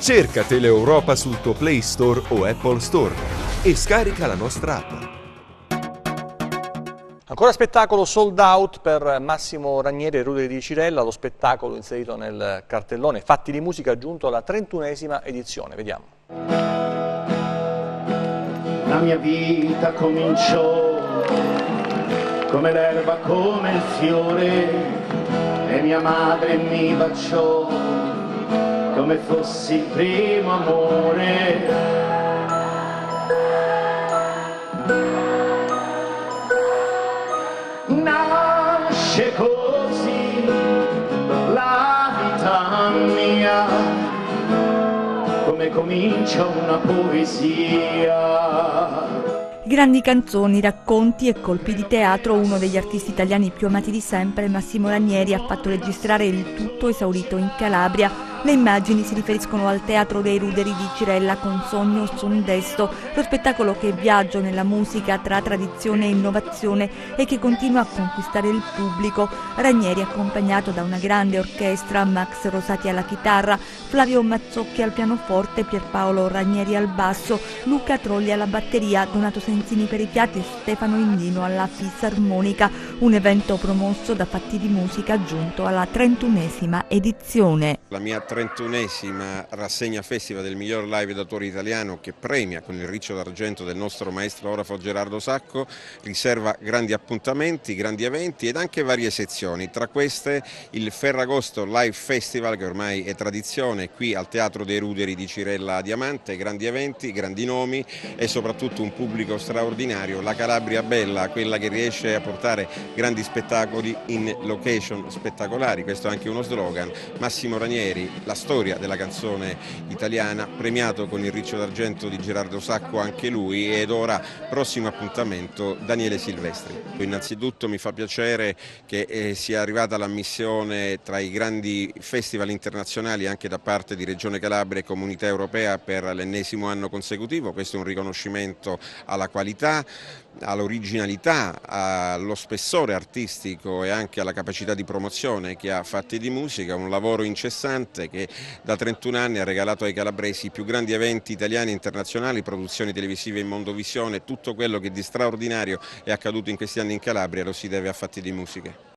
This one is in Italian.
Cerca Teleeuropa sul tuo Play Store o Apple Store e scarica la nostra app. Ancora spettacolo sold out per Massimo Ranieri e Ruderi di Cirella, lo spettacolo inserito nel cartellone Fatti di musica giunto alla 31esima edizione. Vediamo. La mia vita cominciò come l'erba, come il fiore, e mia madre mi baciò come fossi il primo amore. Nasce così la vita mia, come comincia una poesia. Grandi canzoni, racconti e colpi di teatro, uno degli artisti italiani più amati di sempre, Massimo Ranieri, ha fatto registrare il tutto esaurito in Calabria. Le immagini si riferiscono al Teatro dei Ruderi di Cirella con Sogno su un Desto, lo spettacolo che viaggia nella musica tra tradizione e innovazione e che continua a conquistare il pubblico. Ranieri accompagnato da una grande orchestra, Max Rosati alla chitarra, Flavio Mazzocchi al pianoforte, Pierpaolo Ranieri al basso, Luca Trolli alla batteria, Donato Senzini per i piatti e Stefano Indino alla fisarmonica, un evento promosso da Fatti di musica giunto alla 31esima edizione. La mia 31esima rassegna festival del miglior live d'autore italiano, che premia con il Riccio d'Argento del nostro maestro orafo Gerardo Sacco, riserva grandi appuntamenti, grandi eventi ed anche varie sezioni. Tra queste il Ferragosto Live Festival, che ormai è tradizione qui al Teatro dei Ruderi di Cirella a Diamante, grandi eventi, grandi nomi e soprattutto un pubblico straordinario. La Calabria bella, quella che riesce a portare grandi spettacoli in location spettacolari, questo è anche uno slogan. Massimo Ranieri, la storia della canzone italiana, premiato con il Riccio d'Argento di Gerardo Sacco anche lui, ed ora prossimo appuntamento Daniele Silvestri. Innanzitutto mi fa piacere che sia arrivata l'ammissione tra i grandi festival internazionali anche da parte di Regione Calabria e Comunità Europea per l'ennesimo anno consecutivo. Questo è un riconoscimento alla qualità, all'originalità, allo spessore artistico e anche alla capacità di promozione che ha Fatti di musica, un lavoro incessante che da 31 anni ha regalato ai calabresi i più grandi eventi italiani e internazionali, produzioni televisive in mondovisione. Tutto quello che di straordinario è accaduto in questi anni in Calabria lo si deve a Fatti di musica.